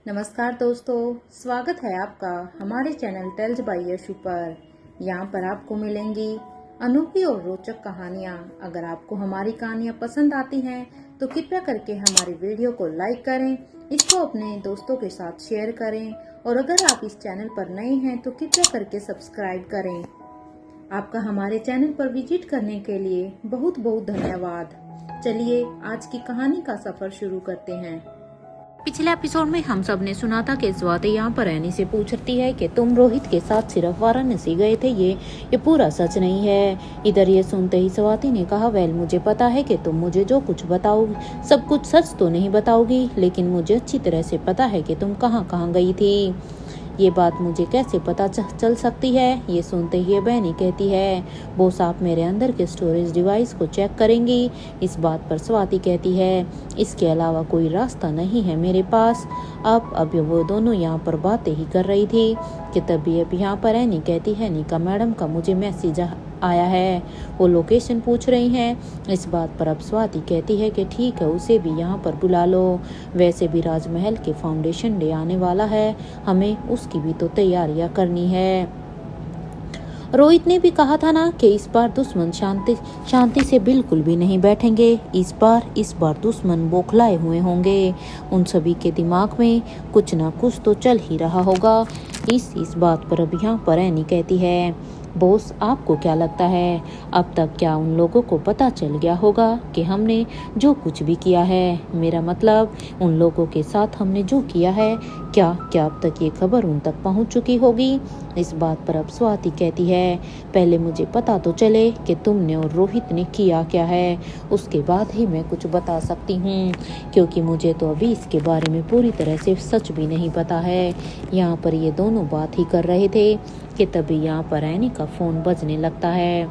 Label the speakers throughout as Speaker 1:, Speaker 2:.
Speaker 1: नमस्कार दोस्तों, स्वागत है आपका हमारे चैनल टेल्स बाय यशु पर। यहाँ पर आपको मिलेंगी अनोखी और रोचक कहानियाँ। अगर आपको हमारी कहानियाँ पसंद आती हैं तो कृपया करके हमारी वीडियो को लाइक करें, इसको अपने दोस्तों के साथ शेयर करें और अगर आप इस चैनल पर नए हैं तो कृपया करके सब्सक्राइब करें। आपका हमारे चैनल पर विजिट करने के लिए बहुत बहुत धन्यवाद। चलिए आज की कहानी का सफर शुरू करते हैं।
Speaker 2: पिछले एपिसोड में हम सब ने सुना था कि स्वाति यहाँ पर एनी से पूछती है कि तुम रोहित के साथ सिर्फ वाराणसी गए थे, ये पूरा सच नहीं है। इधर ये सुनते ही स्वाति ने कहा, वेल मुझे पता है कि तुम मुझे जो कुछ बताओगी सब कुछ सच तो नहीं बताओगी, लेकिन मुझे अच्छी तरह से पता है कि तुम कहाँ कहाँ गई थी। ये बात मुझे कैसे पता चल सकती है? ये सुनते ही बहनी कहती है, बॉस आप मेरे अंदर के स्टोरेज डिवाइस को चेक करेंगी। इस बात पर स्वाति कहती है, इसके अलावा कोई रास्ता नहीं है मेरे पास। अब वो दोनों यहाँ पर बातें ही कर रही थी कि तभी अब यहाँ पर एनी कहती है, निका मैडम का मुझे मैसेज आया है, वो लोकेशन पूछ रही हैं। इस बात पर अब स्वाति कहती है कि ठीक है, उसे भी यहाँ पर बुला लो। वैसे भी राजमहल के फाउंडेशन डे आने वाला है, हमें उसकी भी तो तैयारियां करनी है। रोहित ने भी कहा था ना कि इस बार दुश्मन शांति से बिल्कुल भी नहीं बैठेंगे। इस बार दुश्मन बौखलाए हुए होंगे। उन सभी के दिमाग में कुछ ना कुछ तो चल ही रहा होगा। इस बात पर अब यहाँ पर एनी कहती है, बॉस आपको क्या लगता है अब तक क्या उन लोगों को पता चल गया होगा कि हमने जो कुछ भी किया है? मेरा मतलब उन लोगों के साथ हमने जो किया है, क्या अब तक ये खबर उन तक पहुंच चुकी होगी? इस बात पर अब स्वाति कहती है, पहले मुझे पता तो चले कि तुमने और रोहित ने किया क्या है, उसके बाद ही मैं कुछ बता सकती हूँ, क्योंकि मुझे तो अभी इसके बारे में पूरी तरह से सच भी नहीं पता है। यहाँ पर ये दोनों बात ही कर रहे थे कि तभी यहाँ पर एनी का फोन बजने लगता है।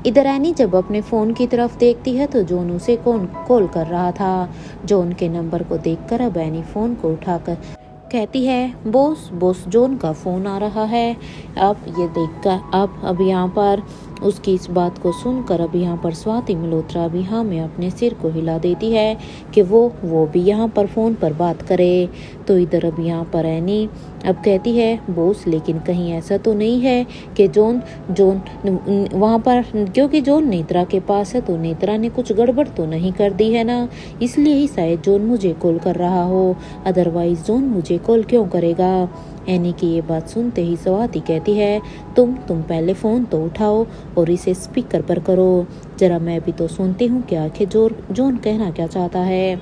Speaker 2: इधर एनी जब अपने फोन की तरफ देखती है तो जॉन उसे कॉल कर रहा था। जॉन के नंबर को देखकर अब एनी फोन को उठाकर कहती है, बॉस जॉन का फोन आ रहा है। अब ये देखकर अब यहाँ पर उसकी इस बात को सुनकर अब यहाँ पर स्वाति मल्होत्रा भी हाँ में अपने सिर को हिला देती है कि वो भी यहाँ पर फोन पर बात करे। तो इधर अब यहाँ पर एनी अब कहती है, बॉस लेकिन कहीं ऐसा तो नहीं है कि जॉन वहाँ पर, क्योंकि जॉन नेत्रा के पास है तो नेत्रा ने कुछ गड़बड़ तो नहीं कर दी है ना, इसलिए ही शायद जॉन मुझे कॉल कर रहा हो, अदरवाइज जॉन मुझे कॉल क्यों करेगा? एनी की ये बात सुनते ही स्वाति कहती है, तुम पहले फ़ोन तो उठाओ और इसे स्पीकर पर करो, जरा मैं भी तो सुनती हूँ कि आखिर जॉन कहना क्या चाहता है।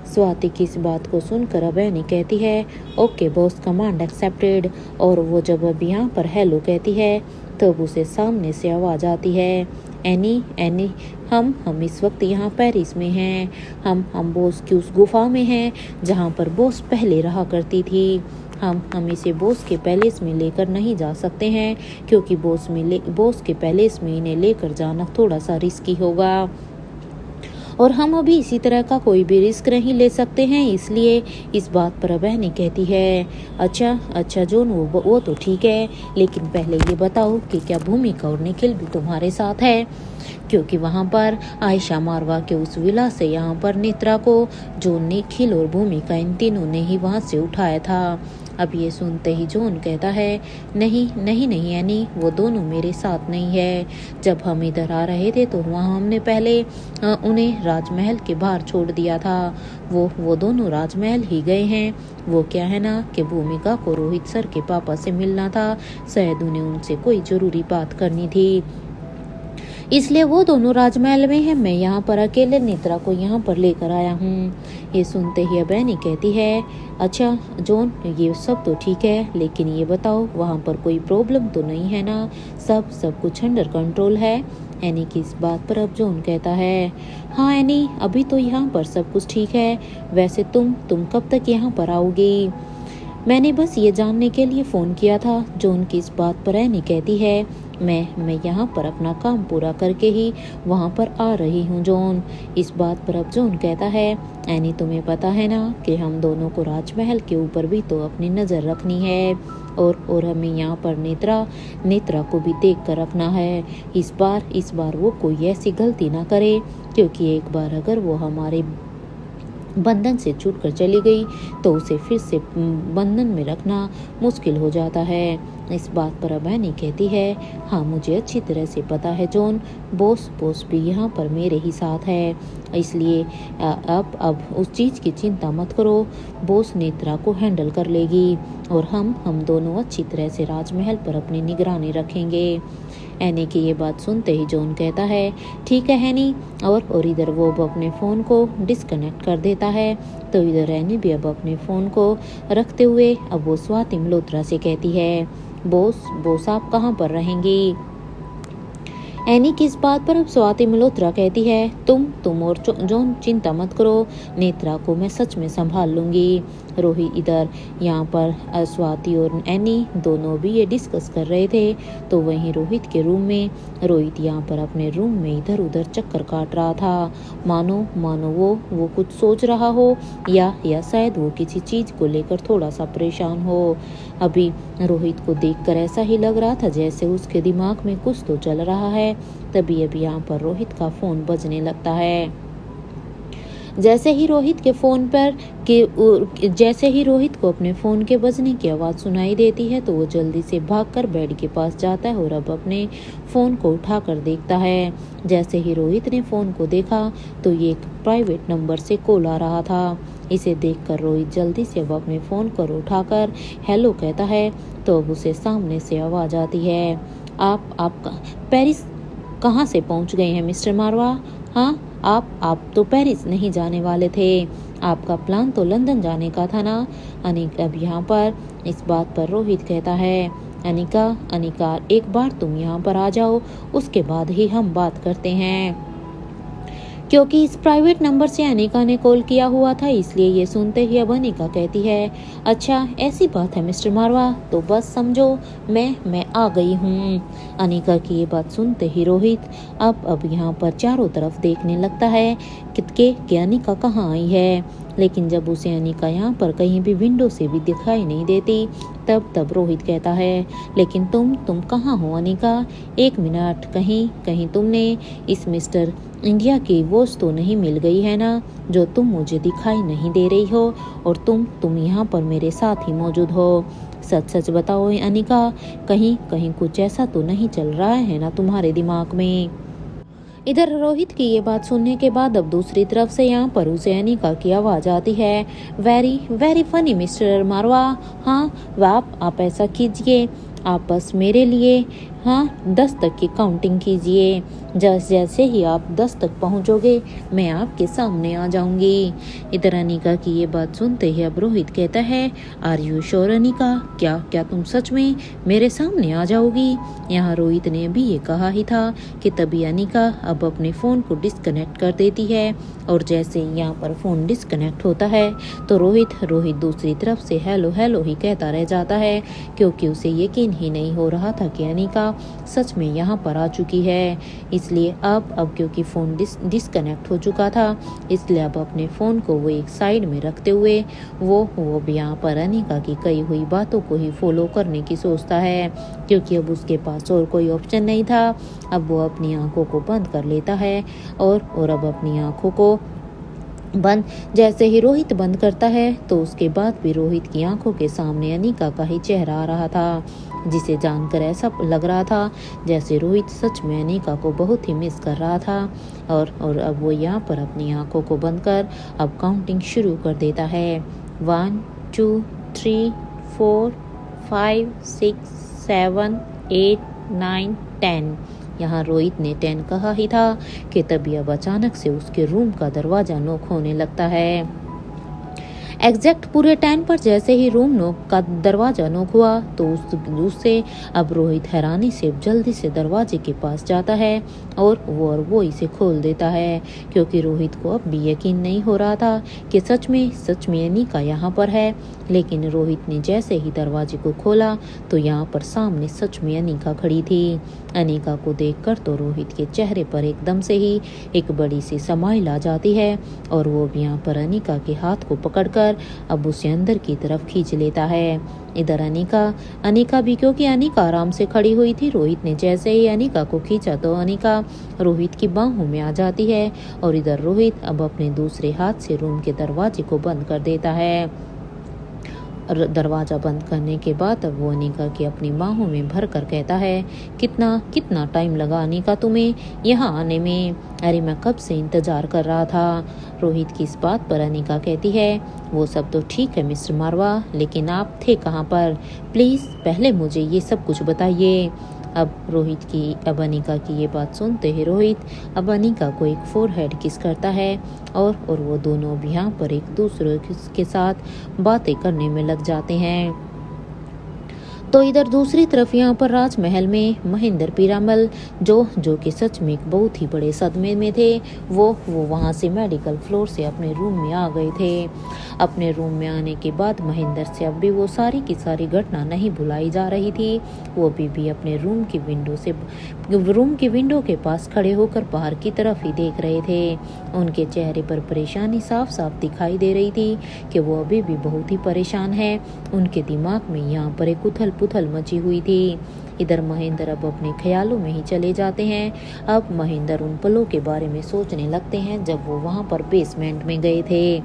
Speaker 2: स्वाति की इस बात को सुनकर अब एनी कहती है, ओके बॉस, कमांड एक्सेप्टेड। और वो जब अब यहाँ पर हेलो कहती है तब उसे सामने से आवाज़ आती है, एनी हम इस वक्त यहाँ पेरिस में हैं। हम बॉस की उस गुफा में हैं जहाँ पर बॉस पहले रहा करती थी। हम इसे बॉस के पैलेस में लेकर नहीं जा सकते हैं, क्योंकि बॉस के पैलेस में इन्हें लेकर जाना थोड़ा सा रिस्की होगा और हम अभी इसी तरह का कोई भी रिस्क नहीं ले सकते हैं, इसलिए इस बात पर अब एनी कहती है, अच्छा जॉन, वो तो ठीक है, लेकिन पहले ये बताओ कि क्या भूमिका और निखिल भी तुम्हारे साथ है? क्योंकि वहाँ पर आयशा मारवा के उस विला से यहाँ पर नेत्रा को जॉन, निखिल और भूमिका इन तीनों ने ही वहाँ से उठाया था। अब ये सुनते ही जॉन कहता है, नहीं एनी, वो दोनों मेरे साथ नहीं है। जब हम इधर आ रहे थे तो वहाँ हमने पहले उन्हें राजमहल के बाहर छोड़ दिया था। वो दोनों राजमहल ही गए हैं। वो क्या है ना कि भूमिका को रोहित सर के पापा से मिलना था, शायद उन्हें उनसे कोई जरूरी बात करनी थी, इसलिए वो दोनों राजमहल में है। मैं यहाँ पर अकेले नेत्रा को यहाँ पर लेकर आया हूँ। ये सुनते ही अब एनी कहती है, अच्छा जॉन, ये सब तो ठीक है, लेकिन ये बताओ वहाँ पर कोई प्रॉब्लम तो नहीं है ना? सब कुछ अंडर कंट्रोल है? एनी की इस बात पर अब जॉन कहता है, हाँ एनी, अभी तो यहाँ पर सब कुछ ठीक है। वैसे तुम कब तक यहाँ पर आओगी? मैंने बस ये जानने के लिए फ़ोन किया था। जॉन की इस बात पर एनी कहती है, मैं यहाँ पर अपना काम पूरा करके ही वहाँ पर आ रही हूँ जॉन। इस बात पर अब जॉन कहता है, एनी तुम्हें पता है ना कि हम दोनों को राजमहल के ऊपर भी तो अपनी नज़र रखनी है और हमें यहाँ पर नेत्रा को भी देख कर रखना है। इस बार वो कोई ऐसी गलती ना करे, क्योंकि एक बार अगर वो बंधन से छूटकर चली गई तो उसे फिर से बंधन में रखना मुश्किल हो जाता है। इस बात पर अब एनी कहती है, हाँ मुझे अच्छी तरह से पता है जॉन, बॉस भी यहाँ पर मेरे ही साथ है, इसलिए अब उस चीज़ की चिंता मत करो, बॉस नेत्रा को हैंडल कर लेगी और हम दोनों अच्छी तरह से राजमहल पर अपनी निगरानी रखेंगे। एनी की ये बात सुनते ही जॉन कहता है, ठीक है एनी, और इधर वो अब अपने फ़ोन को डिस्कनेक्ट कर देता है। तो इधर एनी भी अब अपने फ़ोन को रखते हुए अब वो स्वाति मल्होत्रा से कहती है, बॉस आप कहाँ पर रहेंगी? एनी की इस बात पर अब स्वाति मल्होत्रा कहती है, तुम और जॉन चिंता मत करो, नेत्रा को मैं सच में संभाल लूंगी। रोहित इधर यहाँ पर स्वाति और एनी दोनों भी ये डिस्कस कर रहे थे। तो वहीं रोहित के रूम में रोहित यहाँ पर अपने रूम में इधर उधर चक्कर काट रहा था, मानो वो कुछ सोच रहा हो या शायद वो किसी चीज़ को लेकर थोड़ा सा परेशान हो। अभी रोहित को देखकर ऐसा ही लग रहा था जैसे उसके दिमाग में कुछ तो चल रहा है। तभी अभी यहाँ पर रोहित का फ़ोन बजने लगता है। जैसे ही रोहित को अपने फ़ोन के बजने की आवाज़ सुनाई देती है तो वो जल्दी से भागकर बेड के पास जाता है और अब अपने फ़ोन को उठाकर देखता है। जैसे ही रोहित ने फ़ोन को देखा तो ये एक प्राइवेट नंबर से कॉल आ रहा था। इसे देखकर रोहित जल्दी से अब अपने फ़ोन को उठाकर हेलो कहता है। तो अब उसे सामने से आवाज़ आती है, आप पेरिस कहाँ से पहुँच गए हैं मिस्टर मारवा? हाँ, आप तो पेरिस नहीं जाने वाले थे, आपका प्लान तो लंदन जाने का था ना? अनिक अब यहाँ पर इस बात पर रोहित कहता है, अनिका एक बार तुम यहाँ पर आ जाओ, उसके बाद ही हम बात करते हैं। क्योंकि इस प्राइवेट नंबर से अनिका ने कॉल किया हुआ था, इसलिए ये सुनते ही अब अनिका कहती है, अच्छा ऐसी बात है मिस्टर मारवा, तो बस समझो मैं आ गई हूँ। अनिका की ये बात सुनते ही रोहित अब यहाँ पर चारों तरफ देखने लगता है कि अनिका कहाँ आई है। लेकिन जब उसे अनिका यहाँ पर कहीं भी विंडो से भी दिखाई नहीं देती तब रोहित कहता है, लेकिन तुम कहाँ हो अनिका? एक मिनट, कहीं तुमने इस मिस्टर इंडिया की वॉच तो नहीं मिल गई है ना, जो तुम मुझे दिखाई नहीं दे रही हो और तुम यहाँ पर मेरे साथ ही मौजूद हो? सच बताओ अनिका, कहीं कुछ ऐसा तो नहीं चल रहा है ना तुम्हारे दिमाग में? इधर रोहित की ये बात सुनने के बाद अब दूसरी तरफ से यहाँ पर उसे अनिका की आवाज़ आती है, वेरी फनी मिस्टर मारवा। हाँ आप ऐसा कीजिए, आप बस मेरे लिए 10 तक की काउंटिंग कीजिए, जैसे ही आप 10 तक पहुँचोगे मैं आपके सामने आ जाऊंगी। इधर अनिका की ये बात सुनते ही अब रोहित कहता है, आर यू श्योर अनिका, क्या तुम सच में मेरे सामने आ जाओगी? यहाँ रोहित ने भी ये कहा ही था कि तभी अनिका अब अपने फ़ोन को डिस्कनेक्ट कर देती है और जैसे यहाँ पर फ़ोन डिस्कनेक्ट होता है तो रोहित दूसरी तरफ से हेलो ही कहता रह जाता है, क्योंकि उसे यकीन ही नहीं हो रहा था कि अनिका सच में यहाँ पर आ चुकी है। इसलिए अब क्योंकि फ़ोन डिस्कनेक्ट हो चुका था, इसलिए अब अपने फ़ोन को वो एक साइड में रखते हुए वो भी यहाँ पर अनिका की कही हुई बातों को ही फॉलो करने की सोचता है, क्योंकि अब उसके पास और कोई ऑप्शन नहीं था। अब वो अपनी आंखों को बंद कर लेता है और अब अपनी आंखों को बंद जैसे ही रोहित बंद करता है तो उसके बाद भी रोहित की आंखों के सामने अनिका का ही चेहरा आ रहा था, जिसे जानकर ऐसा लग रहा था जैसे रोहित सच में अनिका को बहुत ही मिस कर रहा था। और अब वो यहाँ पर अपनी आंखों को बंद कर अब काउंटिंग शुरू कर देता है, 1 2 3 4 5 6 7 8 9 10। यहाँ रोहित ने 10 कहा ही था कि तभी अब अचानक से उसके रूम का दरवाजा नॉक होने लगता है। एग्जैक्ट पूरे 10 पर जैसे ही रूम का दरवाजा नॉक हुआ तो उससे अब रोहित हैरानी से जल्दी से दरवाजे के पास जाता है और वो इसे खोल देता है, क्योंकि रोहित को अब भी यकीन नहीं हो रहा था कि सच में अनिका यहाँ पर है। लेकिन रोहित ने जैसे ही दरवाजे को खोला तो यहाँ पर सामने सच में अनिका खड़ी थी अनिका को देखकर तो रोहित के चेहरे पर एकदम से ही एक बड़ी सी स्माइल आ जाती है और वो भी यहाँ पर अनिका के हाथ को पकड़कर अब उसे अंदर की तरफ खींच लेता है। इधर अनिका भी, क्योंकि अनिका आराम से खड़ी हुई थी, रोहित ने जैसे ही अनिका को खींचा तो अनिका रोहित की बाहों में आ जाती है और इधर रोहित अब अपने दूसरे हाथ से रूम के दरवाजे को बंद कर देता है। दरवाज़ा बंद करने के बाद अब वो अनिका की अपनी बाहों में भर कर कहता है, कितना कितना टाइम लगा अनिका तुम्हें यहाँ आने में? अरे मैं कब से इंतज़ार कर रहा था। रोहित की इस बात पर अनिका कहती है, वो सब तो ठीक है मिस्टर मारवा, लेकिन आप थे कहाँ पर? प्लीज़ पहले मुझे ये सब कुछ बताइए। अब अनिका की ये बात सुनते ही रोहित अब अनिका को एक फोरहेड किस करता है और वो दोनों भी यहाँ पर एक दूसरे के साथ बातें करने में लग जाते हैं। तो इधर दूसरी तरफ यहाँ पर राजमहल में महेंद्र पीरामल जो कि सच में एक बहुत ही बड़े सदमे में थे, वो वहाँ से मेडिकल फ्लोर से अपने रूम में आ गए थे। अपने रूम में आने के बाद महेंद्र से अब भी वो सारी की सारी घटना नहीं भुलाई जा रही थी। वो भी अपने रूम की विंडो के पास खड़े होकर बाहर की तरफ ही देख रहे थे। उनके चेहरे पर परेशानी साफ साफ दिखाई दे रही थी कि वो अभी भी बहुत ही परेशान है। उनके दिमाग में यहाँ पर एक उथल पुथल मची हुई थी। इधर महेंद्र अब अपने ख्यालों में ही चले जाते हैं। अब महेंद्र उन पलों के बारे में सोचने लगते हैं जब वो वहां पर बेसमेंट में गए थे।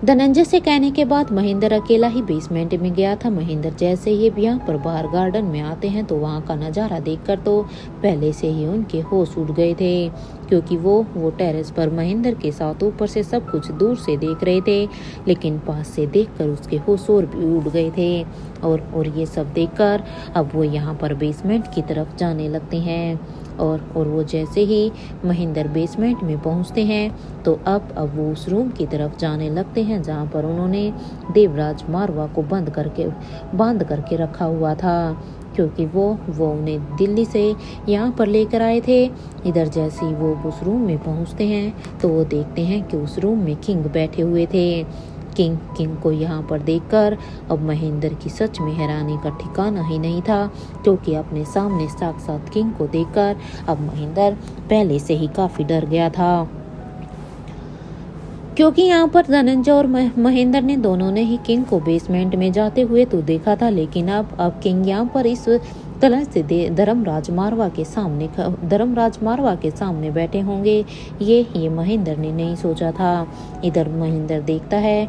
Speaker 2: धनंजय से कहने के बाद महेंद्र अकेला ही बेसमेंट में गया था। महेंद्र जैसे ही यहाँ पर बाहर गार्डन में आते हैं तो वहाँ का नज़ारा देखकर तो पहले से ही उनके होश उड़ गए थे, क्योंकि वो टेरेस पर महेंद्र के साथ ऊपर से सब कुछ दूर से देख रहे थे, लेकिन पास से देखकर उसके होश और भी उड़ गए थे। और ये सब देखकर अब वो यहाँ पर बेसमेंट की तरफ जाने लगते हैं। और वो जैसे ही महेंद्र बेसमेंट में पहुंचते हैं तो अब वो उस रूम की तरफ जाने लगते हैं जहां पर उन्होंने देवराज मारवा को बांध करके रखा हुआ था, क्योंकि वो उन्हें दिल्ली से यहाँ पर लेकर आए थे। इधर जैसे ही वो उस रूम में पहुंचते हैं तो वो देखते हैं कि उस रूम में किंग बैठे हुए थे। किंग को यहाँ पर देखकर अब महेंद्र की सच में हैरानी का ठिकाना ही नहीं था, क्योंकि अपने सामने साक्षात किंग को देखकर अब महेंद्र पहले से ही काफी डर गया था। क्योंकि यहाँ पर धनंजय और महेंद्र ने दोनों ने ही किंग को बेसमेंट में जाते हुए तो देखा था, लेकिन अब किंग यहाँ पर इस तरह से धर्मराज मारवा के सामने बैठे होंगे, ये महेंद्र ने नहीं सोचा था। इधर महेंद्र देखता है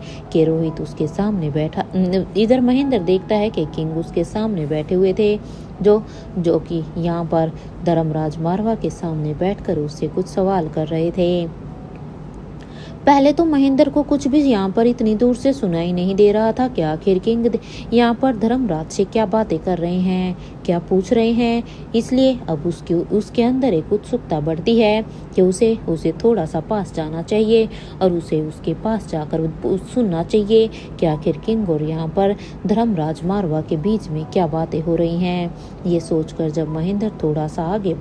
Speaker 2: कि किंग उसके सामने बैठे हुए थे, जो कि यहाँ पर धर्मराज मारवा के सामने बैठकर उससे कुछ सवाल कर रहे थे। पहले तो महेंद्र को कुछ भी यहाँ पर इतनी दूर से सुनाई नहीं दे रहा था कि आखिर किंग यहाँ पर धर्मराज से क्या बातें कर रहे हैं, क्या पूछ रहे हैं। इसलिए अब उसके अंदर एक उत्सुकता बढ़ती है कि उसे थोड़ा सा पास जाना चाहिए और उसे उसके पास जाकर सुनना चाहिए कि आखिर किंग और यहाँ पर धर्मराज मारवा के बीच में क्या बातें हो रही हैं। ये सोचकर जब महेंद्र थोड़ा सा आगे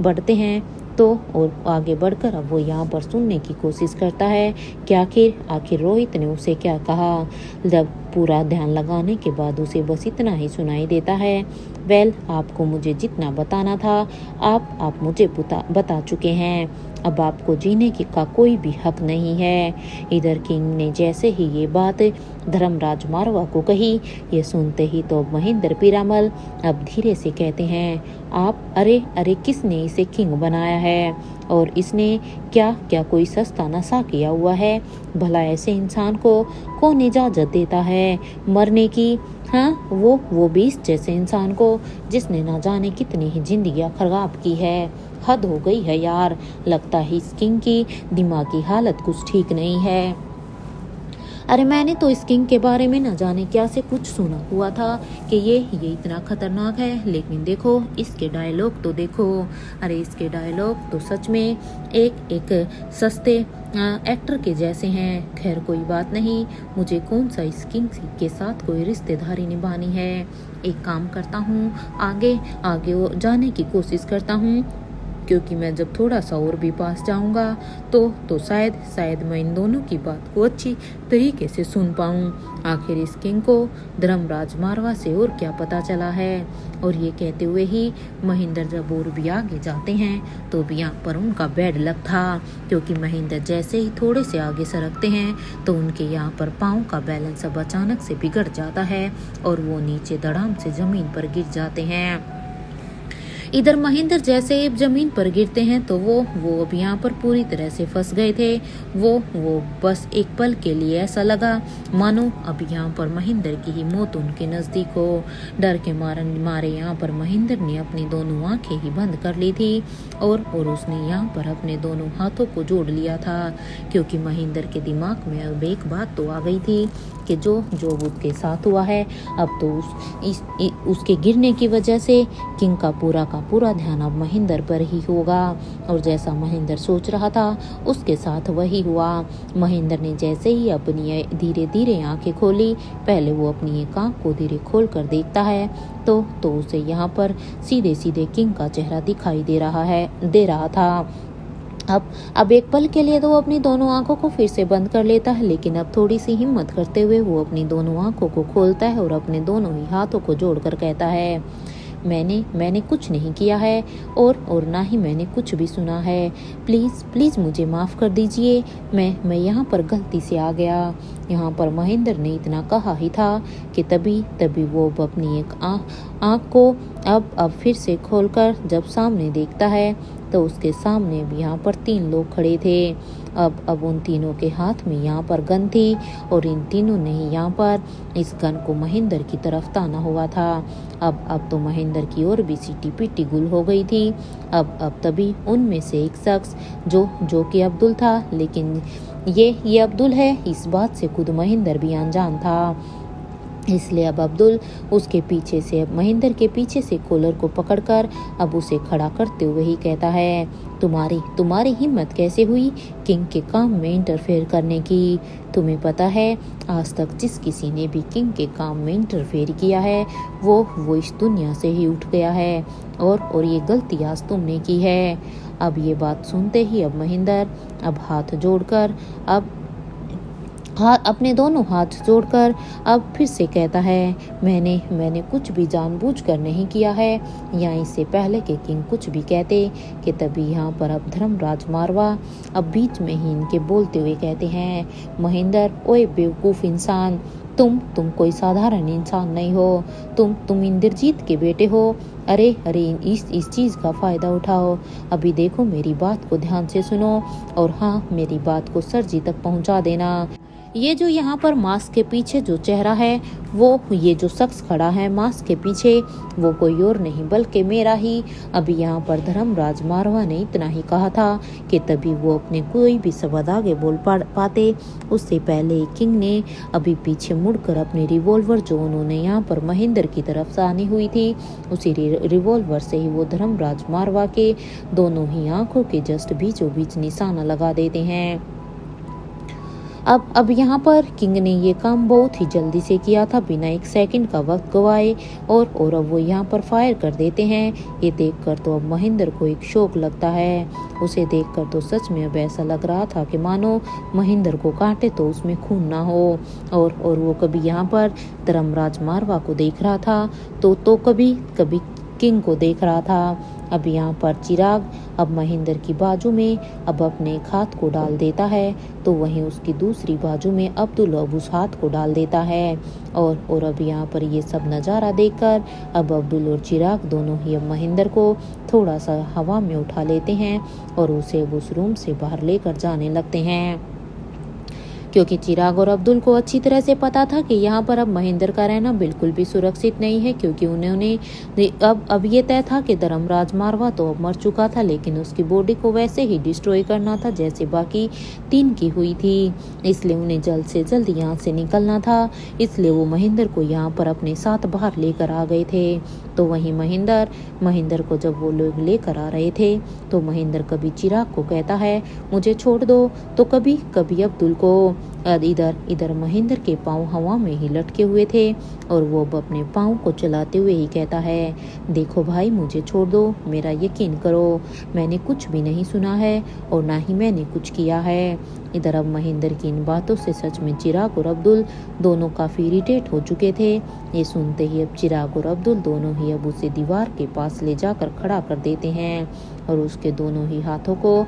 Speaker 2: बढ़ते हैं तो और आगे बढ़कर अब वो यहाँ पर सुनने की कोशिश करता है कि आखिर रोहित ने उसे क्या कहा। जब पूरा ध्यान लगाने के बाद उसे बस इतना ही सुनाई देता है, वेल आपको मुझे जितना बताना था आप मुझे बता चुके हैं, अब आपको जीने का कोई भी हक नहीं है। इधर किंग ने जैसे ही ये बात धर्मराज मारवा को कही, ये सुनते ही तो महेंद्र पीरामल अब धीरे से कहते हैं, आप अरे किसने इसे किंग बनाया है और इसने क्या कोई सस्ता नशा किया हुआ है? भला ऐसे इंसान को कौन इजाजत देता है मरने की? हाँ, वो भी इस जैसे इंसान को जिसने ना जाने कितनी ही जिंदगियां खराब की है। हद हो गई है यार, लगता है इस किंग की दिमागी हालत कुछ ठीक नहीं है। अरे मैंने तो इस किंग के बारे में न जाने क्या से कुछ सुना हुआ था कि ये इतना खतरनाक है, लेकिन देखो इसके डायलॉग तो देखो। अरे इसके डायलॉग तो सच में एक सस्ते एक्टर के जैसे हैं। खैर कोई बात नहीं, मुझे कौन सा इस किंग के साथ कोई रिश्तेदारी निभानी है। एक काम करता हूँ, आगे जाने की कोशिश करता हूँ क्योंकि मैं जब थोड़ा सा और भी पास जाऊंगा तो शायद मैं इन दोनों की बात को अच्छी तरीके से सुन पाऊं। आखिर इस किंग को धर्मराज मारवा से और क्या पता चला है। और ये कहते हुए ही महेंद्र जब और भी आगे जाते हैं तो भी यहाँ पर उनका बैड लक था, क्योंकि महेंद्र जैसे ही थोड़े से आगे सरकते हैं तो उनके यहाँ पर पाँव का बैलेंस अब अचानक से बिगड़ जाता है और वो नीचे धड़ाम से जमीन पर गिर जाते हैं। इधर महेंद्र जैसे ही जमीन पर गिरते हैं तो वो अब यहाँ पर पूरी तरह से फंस गए थे। वो बस एक पल के लिए ऐसा लगा मानो अब यहाँ पर महेंद्र की ही मौत उनके नजदीक हो। डर के मारे यहाँ पर महेंद्र ने अपनी दोनों आंखें ही बंद कर ली थी और उसने यहाँ पर अपने दोनों हाथों को जोड़ लिया था, क्योंकि महेंद्र के दिमाग में अब एक बात तो आ गई थी कि जो उसके साथ हुआ है अब तो उसके गिरने की वजह से किंग का पूरा ध्यान अब महेंद्र पर ही होगा। और जैसा महेंद्र सोच रहा था उसके साथ वही हुआ। महेंद्र ने जैसे ही अपनी धीरे धीरे आंखें खोली, पहले वो अपनी एक आंख को धीरे खोल कर देखता है तो उसे यहाँ पर सीधे किंग का चेहरा दिखाई दे रहा था। अब एक पल के लिए तो वो अपनी दोनों आंखों को फिर से बंद कर लेता है, लेकिन अब थोड़ी सी हिम्मत करते हुए वो अपनी दोनों आंखों को खोलता है और अपने दोनों ही हाथों को जोड़कर कहता है, मैंने कुछ नहीं किया है और ना ही मैंने कुछ भी सुना है। प्लीज़ मुझे माफ़ कर दीजिए, मैं यहाँ पर गलती से आ गया। यहाँ पर महेंद्र ने इतना कहा ही था कि तभी वो अपनी एक आँख को अब फिर से खोलकर जब सामने देखता है तो उसके सामने भी यहाँ पर 3 लोग खड़े थे। अब उन तीनों के हाथ में यहाँ पर गन थी और इन तीनों ने ही यहाँ पर इस गन को महेंद्र की तरफ ताना हुआ था। अब तो महेंद्र की ओर भी सीटी पीटी गुल हो गई थी। अब तभी उनमें से एक शख्स जो कि अब्दुल था, लेकिन ये अब्दुल है इस बात से खुद महेंद्र भी अनजान था। इसलिए अब अब्दुल उसके पीछे से महेंद्र के पीछे से कॉलर को पकड़कर अब उसे खड़ा करते हुए ही कहता है, तुम्हारी हिम्मत कैसे हुई किंग के काम में इंटरफेयर करने की? तुम्हें पता है आज तक जिस किसी ने भी किंग के काम में इंटरफेयर किया है वो इस दुनिया से ही उठ गया है और ये गलती आज तुमने की है। अब ये बात सुनते ही अब महेंद्र अब अपने दोनों हाथ जोड़कर अब फिर से कहता है, मैंने कुछ भी जानबूझकर नहीं किया है, या इससे पहले कि किंग कुछ भी कहते कि तभी यहाँ पर अब धर्मराज मारवा अब बीच में ही इनके बोलते हुए कहते हैं, महेंद्र ओए बेवकूफ़ इंसान, तुम कोई साधारण इंसान नहीं हो, तुम इंद्रजीत के बेटे हो। अरे इस चीज़ का फ़ायदा उठाओ। अभी देखो मेरी बात को ध्यान से सुनो और हाँ मेरी बात को सर जी तक पहुँचा देना। ये जो यहाँ पर मास्क के पीछे जो चेहरा है ये जो शख्स खड़ा है मास्क के पीछे वो कोई और नहीं बल्कि मेरा ही। अभी यहाँ पर धर्मराज मारवा ने इतना ही कहा था कि तभी वो अपने कोई भी शब्द आगे बोल पाते उससे पहले किंग ने अभी पीछे मुड़कर अपनी रिवॉल्वर जो उन्होंने यहाँ पर महेंद्र की तरफ सानी हुई थी उसी रिवॉल्वर से ही वो धर्मराज मारवा के दोनों ही आंखों के जस्ट बीचों बीच निशाना लगा देते हैं। अब यहाँ पर किंग ने ये काम बहुत ही जल्दी से किया था बिना एक सेकंड का वक्त गवाए और अब वो यहाँ पर फायर कर देते हैं। ये देखकर तो अब महेंद्र को एक शौक लगता है। उसे देखकर तो सच में अब ऐसा लग रहा था कि मानो महेंद्र को काटे तो उसमें खून ना हो। और वो कभी यहाँ पर धर्मराज मारवा को देख रहा था तो कभी किंग को देख रहा था। अब यहाँ पर चिराग अब महेंद्र की बाजू में अब अपने एक हाथ को डाल देता है तो वहीं उसकी दूसरी बाजू में अब्दुल अब उस हाथ को डाल देता है। और अब यहाँ पर ये सब नज़ारा देखकर अब अब्दुल और चिराग दोनों ही अब महेंद्र को थोड़ा सा हवा में उठा लेते हैं और उसे उस रूम से बाहर लेकर जाने लगते हैं, क्योंकि चिराग और अब्दुल को अच्छी तरह से पता था कि यहाँ पर अब महेंद्र का रहना बिल्कुल भी सुरक्षित नहीं है, क्योंकि उन्होंने अब ये तय था कि धर्मराज मारवा तो अब मर चुका था लेकिन उसकी बॉडी को वैसे ही डिस्ट्रॉय करना था जैसे बाकी 3 की हुई थी। इसलिए उन्हें जल्द से जल्द यहाँ से निकलना था, इसलिए वो महेंद्र को यहाँ पर अपने साथ बाहर लेकर आ गए थे। तो वहीं महेंद्र को जब वो लोग लेकर आ रहे थे तो महेंद्र कभी चिराग को कहता है मुझे छोड़ दो, तो कभी कभी अब्दुल को। इधर महेंद्र के पाँव हवा में ही लटके हुए थे और वो अब अपने पाँव को चलाते हुए ही कहता है देखो भाई, मुझे छोड़ दो, मेरा यकीन करो, मैंने कुछ भी नहीं सुना है और ना ही मैंने कुछ किया है। इधर अब महेंद्र की इन बातों से सच में चिराग और अब्दुल दोनों काफ़ी इरिटेट हो चुके थे। ये सुनते ही अब चिराग और अब्दुल दोनों ही अब उसे दीवार के पास ले जाकर खड़ा कर देते हैं और उसके दोनों ही हाथों को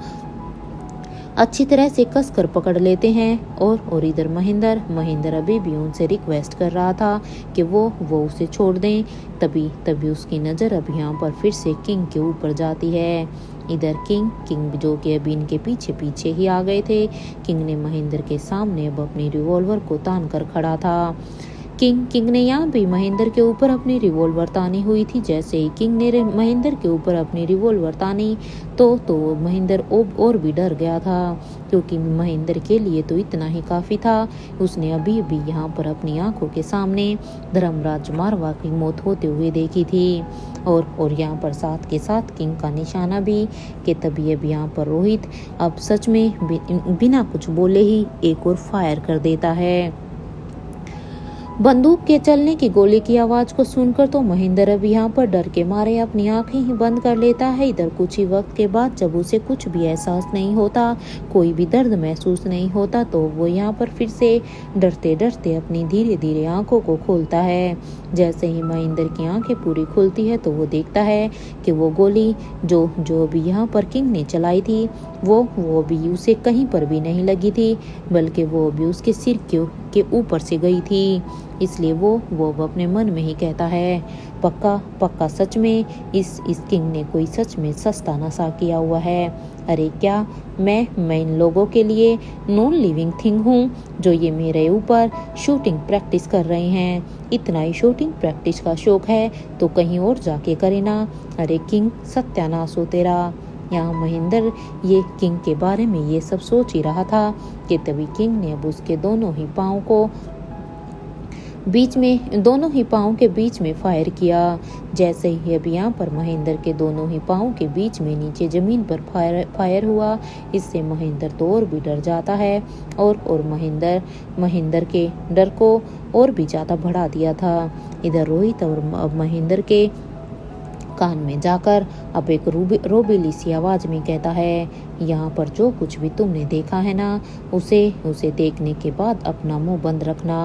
Speaker 2: अच्छी तरह से कस कर पकड़ लेते हैं। और इधर महेंद्र अभी भी उनसे रिक्वेस्ट कर रहा था कि वो उसे छोड़ दें। तभी उसकी नज़र अब यहाँ पर फिर से किंग के ऊपर जाती है। इधर किंग जो कि अभी इनके पीछे ही आ गए थे। किंग ने महेंद्र के सामने अब अपनी रिवॉल्वर को तान कर खड़ा था। किंग ने यहाँ भी महेंद्र के ऊपर अपनी रिवॉल्वर तानी हुई थी। जैसे ही किंग ने महेंद्र के ऊपर अपनी रिवॉल्वर तानी तो महेंद्र और भी डर गया था, क्योंकि महेंद्र के लिए तो इतना ही काफ़ी था। उसने अभी यहाँ पर अपनी आंखों के सामने धर्मराज मारवा की मौत होते हुए देखी थी और यहाँ पर साथ के साथ किंग का निशाना भी कि तभी अब यहाँ पर रोहित अब सच में बिना कुछ बोले ही एक और फायर कर देता है। बंदूक के चलने की गोली की आवाज को सुनकर तो महेंद्र अब यहाँ पर डर के मारे अपनी आंखें ही बंद कर लेता है। इधर कुछ ही वक्त के बाद जब उसे कुछ भी एहसास नहीं होता, कोई भी दर्द महसूस नहीं होता, तो वो यहाँ पर फिर से डरते डरते अपनी धीरे धीरे आंखों को खोलता है। जैसे ही महेंद्र की आंखें पूरी खुलती है तो वो देखता है कि वो गोली जो अभी यहाँ पर किंग ने चलाई थी वो भी उसे कहीं पर भी नहीं लगी थी, बल्कि वो भी उसके सिर के ऊपर से गई थी। इसलिए वो अपने मन में ही कहता है पक्का सच में इस किंग ने कोई सच में सस्ता नशा किया हुआ है। अरे क्या मैं इन लोगों के लिए नॉन लिविंग थिंग हूँ जो ये मेरे ऊपर शूटिंग प्रैक्टिस कर रहे हैं। इतना ही शूटिंग प्रैक्टिस का शौक है तो कहीं और जाके करे ना। अरे किंग, सत्यानाश हो तेरा। यहाँ महेंद्र ये किंग के बारे में ये सब सोच ही रहा था कि तभी किंग ने अब उसके दोनों ही पाँव के बीच में फायर किया। जैसे ही अब यहाँ पर महेंद्र के दोनों ही पाँव के बीच में नीचे जमीन पर फायर हुआ, इससे महेंद्र तो और भी डर जाता है और महेंद्र के डर को और भी ज़्यादा बढ़ा दिया था। इधर रोहित और अब महेंद्र के कान में जाकर अब एक रोबीली सी आवाज में कहता है यहाँ पर जो कुछ भी तुमने देखा है ना, उसे देखने के बाद अपना मुंह बंद रखना,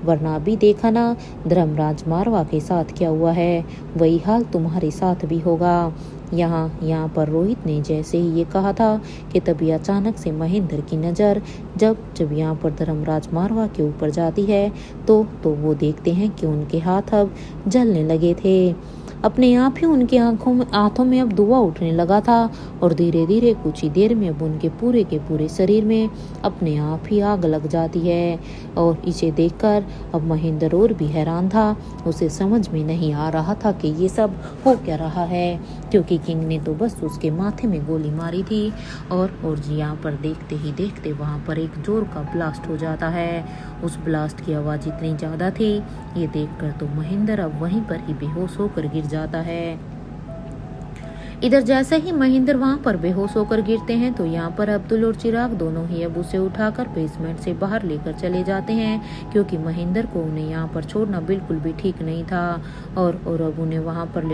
Speaker 2: वरना अभी देखा ना धर्मराज मारवा के साथ क्या हुआ है, वही हाल तुम्हारे साथ भी होगा। यहाँ पर रोहित ने जैसे ही ये कहा था कि तभी अचानक से महेंद्र की नज़र जब यहाँ पर धर्मराज मारवा के ऊपर जाती है तो वो देखते हैं कि उनके हाथ अब जलने लगे थे। अपने आप ही उनके हाथों में अब धुआं उठने लगा था और धीरे धीरे कुछ ही देर में अब उनके पूरे के पूरे शरीर में अपने आप ही आग लग जाती है। और इसे देखकर अब महेंद्र और भी हैरान था। उसे समझ में नहीं आ रहा था कि ये सब हो क्या रहा है, क्योंकि किंग ने तो बस उसके माथे में गोली मारी थी और जी यहाँ पर देखते ही देखते वहाँ पर एक जोर का ब्लास्ट हो जाता है। उस ब्लास्ट की आवाज़ इतनी ज़्यादा थी, ये देखकर तो महेंद्र अब वहीं पर ही बेहोश होकर गिर जाता है। इधर जैसे ही महेंद्र वहां पर बेहोश होकर गिरते हैं तो यहाँ पर अब्दुल और चिराग दोनों ही अब उसे उठाकर बेसमेंट से बाहर लेकर चले जाते हैं, क्योंकि महेंद्र को उन्हें यहाँ पर छोड़ना बिल्कुल भी ठीक नहीं था। और अब उन्हें वहां पर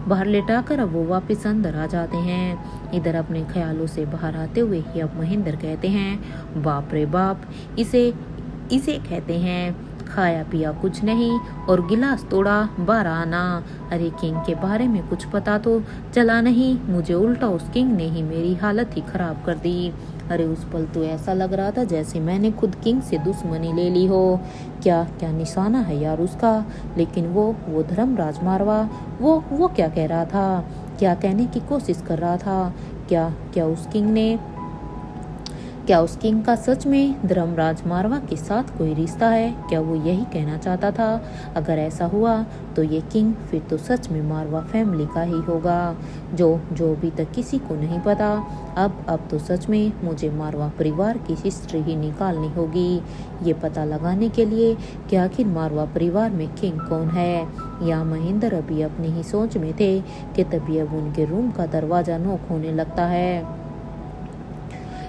Speaker 2: बाहर लेटाकर अब वो वापस अंदर आ जाते हैं। इधर अपने ख्यालों से बाहर आते हुए ही अब महेंद्र कहते हैं बाप रे बाप, इसे कहते हैं खाया पिया कुछ नहीं और गिलास तोड़ा 12 आना। अरे किंग के बारे में कुछ पता तो चला नहीं, मुझे उल्टा उस किंग ने ही मेरी हालत ही खराब कर दी। अरे उस पल तो ऐसा लग रहा था जैसे मैंने खुद किंग से दुश्मनी ले ली हो। क्या निशाना है यार उसका। लेकिन वो धर्मराज मारवा वो क्या कह रहा था, क्या कहने की कोशिश कर रहा था। क्या उस किंग क्या उस किंग का सच में धर्मराज मारवा के साथ कोई रिश्ता है? क्या वो यही कहना चाहता था? अगर ऐसा हुआ तो ये किंग फिर तो सच में मारवा फैमिली का ही होगा, जो अभी तक किसी को नहीं पता। अब तो सच में मुझे मारवा परिवार की हिस्ट्री ही निकालनी होगी, ये पता लगाने के लिए कि आखिर मारवा परिवार में किंग कौन है। या महेंद्र अभी अपनी ही सोच में थे कि तभी अब उनके रूम का दरवाजा नॉक होने लगता है।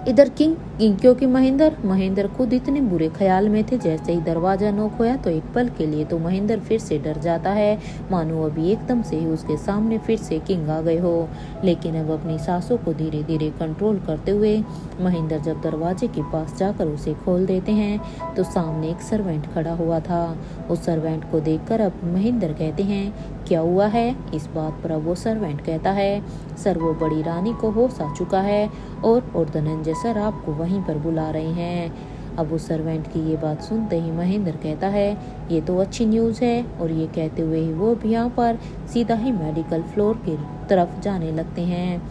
Speaker 2: इधर किंग क्योंकि महेंद्र खुद इतने बुरे ख्याल में थे, जैसे ही दरवाजा नॉक होया तो एक पल के लिए तो महेंद्र फिर से डर जाता है, मानो अभी एकदम से ही उसके सामने फिर से किंग आ गए हो। लेकिन अब अपनी सांसों को धीरे धीरे कंट्रोल करते हुए महेंद्र जब दरवाजे के पास जाकर उसे खोल देते हैं तो सामने एक सर्वेंट खड़ा हुआ था। उस सर्वेंट को देखकर अब महेंद्र कहते हैं, क्या हुआ है? इस बात पर अब वो सर्वेंट कहता है, सर वो बड़ी रानी को होश आ चुका है और धनंजय सर आपको वहीं पर बुला रहे हैं। अब उस सर्वेंट की ये बात सुनते ही महेंद्र कहता है, ये तो अच्छी न्यूज़ है। और ये कहते हुए ही वो भी यहाँ पर सीधा ही मेडिकल फ्लोर की तरफ जाने लगते हैं।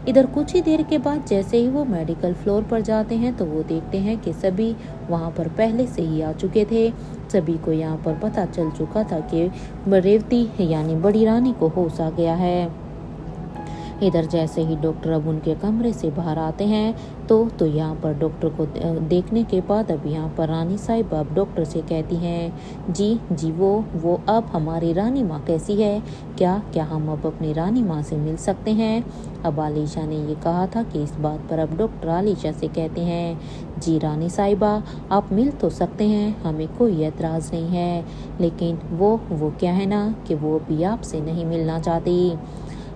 Speaker 2: इधर कुछ ही देर के बाद जैसे ही वो मेडिकल फ्लोर पर जाते हैं तो वो देखते हैं कि सभी वहाँ पर पहले से ही आ चुके थे। सभी को यहाँ पर पता चल चुका था कि रेवती यानी बड़ी रानी को होश आ गया है। इधर जैसे ही डॉक्टर अब उनके कमरे से बाहर आते हैं तो यहाँ पर डॉक्टर को देखने के बाद अब यहाँ पर रानी साहिबा अब डॉक्टर से कहती हैं, जी वो अब हमारी रानी माँ कैसी है? क्या हम अब अपनी रानी माँ से मिल सकते हैं? अब आलिशा ने ये कहा था कि इस बात पर अब डॉक्टर आलिशा से कहते हैं, जी रानी साहिबा आप मिल तो सकते हैं, हमें कोई एतराज़ नहीं है, लेकिन वो क्या है ना कि वो अभी आपसे नहीं मिलना चाहती।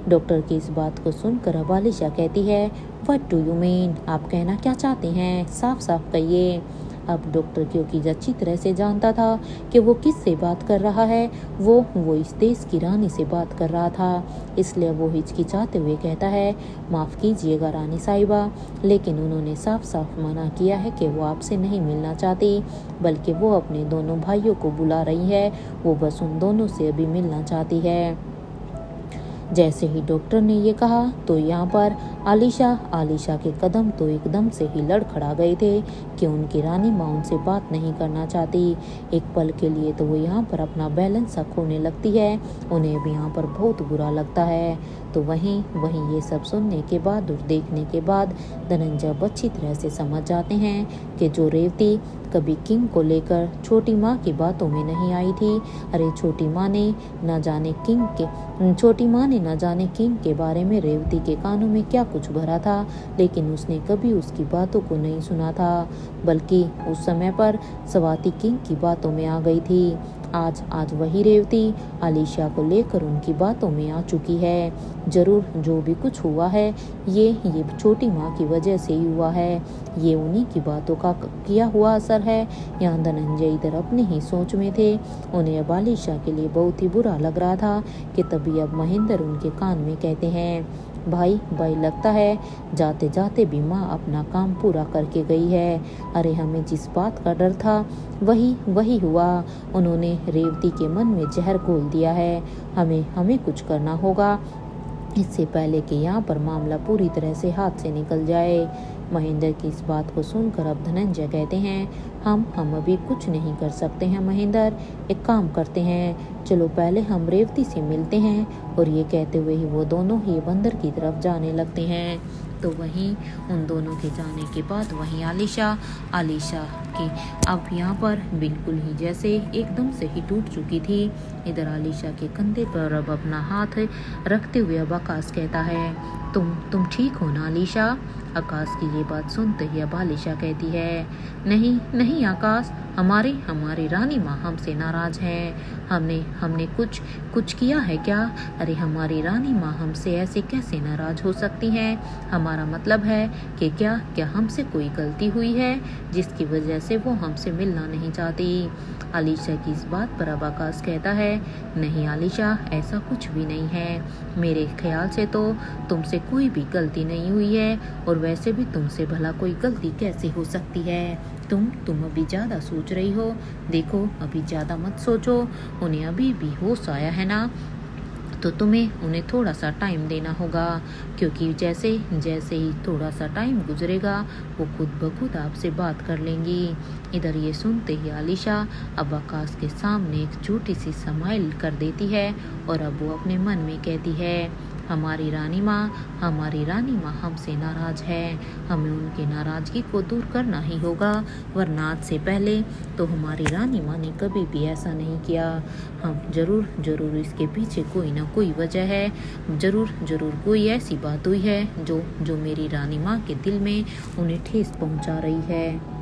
Speaker 2: डॉक्टर की इस बात को सुनकर अब आलिशा कहती है, व्हाट डू यू मीन? आप कहना क्या चाहते हैं? साफ साफ कहिए। अब डॉक्टर क्योंकि अच्छी तरह से जानता था कि वो किससे बात कर रहा है, वो इस देश की रानी से बात कर रहा था, इसलिए वो हिचकिचाते हुए कहता है, माफ़ कीजिएगा रानी साहिबा, लेकिन उन्होंने साफ साफ मना किया है कि वो आपसे नहीं मिलना चाहती, बल्कि वो अपने दोनों भाइयों को बुला रही है, वो बस उन दोनों से अभी मिलना चाहती है। जैसे ही डॉक्टर ने ये कहा तो यहाँ पर आलिशा के कदम तो एकदम से ही लड़खड़ा गए थे कि उनकी रानी माँ उनसे बात नहीं करना चाहती। एक पल के लिए तो वो यहाँ पर अपना बैलेंस सा खोने लगती है, उन्हें भी यहाँ पर बहुत बुरा लगता है। तो वहीं ये सब सुनने के बाद और देखने के बाद धनंजय अच्छी तरह से समझ जाते हैं कि जो रेवती कभी किंग को लेकर छोटी माँ की बातों में नहीं आई थी, अरे छोटी माँ ने न जाने किंग के बारे में रेवती के कानों में क्या कुछ भरा था, लेकिन उसने कभी उसकी बातों को नहीं सुना था, बल्कि उस समय पर स्वाति किंग की बातों में आ गई थी। आज वही रेवती आलिशा को लेकर उनकी बातों में आ चुकी है। जरूर जो भी कुछ हुआ है ये छोटी माँ की वजह से ही हुआ है, ये उन्हीं की बातों का किया हुआ असर है। यहाँ धनंजय इधर अपनी ही सोच में थे, उन्हें अब आलिशा के लिए बहुत ही बुरा लग रहा था कि तभी अब महेंद्र उनके कान में कहते हैं, भाई लगता है जाते जाते भी माँ अपना काम पूरा करके गई है। अरे हमें जिस बात का डर था वही हुआ, उन्होंने रेवती के मन में जहर घोल दिया है। हमें कुछ करना होगा इससे पहले कि यहाँ पर मामला पूरी तरह से हाथ से निकल जाए। महेंद्र की इस बात को सुनकर अब धनंजय कहते हैं, हम अभी कुछ नहीं कर सकते हैं महेंद्र, एक काम करते हैं, चलो पहले हम रेवती से मिलते हैं। और ये कहते हुए ही वो दोनों ही बंदर की तरफ जाने लगते हैं। तो वहीं उन दोनों के जाने के बाद वहीं आलिशा की अब यहाँ पर बिल्कुल ही जैसे एकदम से ही टूट चुकी थी। इधर आलिशा के कंधे पर अब अपना हाथ रखते हुए अब आकाश कहता है, तुम ठीक हो ना आलिशा? आकाश की ये बात सुनते ही अब आलिशा कहती है, नहीं आकाश, हमारी रानी माँ हमसे नाराज है, हमने कुछ किया है क्या? अरे हमारी रानी माँ हमसे ऐसे कैसे नाराज हो सकती हैं? हमारा मतलब है कि क्या हमसे कोई गलती हुई है जिसकी वजह से वो हमसे मिलना नहीं चाहती? आलिशा की इस बात पर अब आकाश कहता है, नहीं आलिशा, ऐसा कुछ भी नहीं है, मेरे ख्याल से तो तुमसे कोई भी गलती नहीं हुई है, और वैसे भी तुमसे भला कोई गलती कैसे हो सकती है? तुम अभी ज़्यादा सोच रही हो, देखो अभी ज़्यादा मत सोचो, उन्हें अभी भी होश आया है ना, तो तुम्हें उन्हें थोड़ा सा टाइम देना होगा, क्योंकि जैसे जैसे ही थोड़ा सा टाइम गुजरेगा वो खुद ब खुद आपसे बात कर लेंगी। इधर ये सुनते ही आलिशा अब आकाश के सामने एक छोटी सी स्माइल कर देती है और अब वो अपने मन में कहती है, हमारी रानी माँ हमसे नाराज़ है, हमें उनकी नाराज़गी को दूर करना ही होगा, वरना आज से पहले तो हमारी रानी माँ ने कभी भी ऐसा नहीं किया। हम ज़रूर इसके पीछे कोई ना कोई वजह है, ज़रूर कोई ऐसी बात हुई है जो मेरी रानी माँ के दिल में उन्हें ठेस पहुँचा रही है।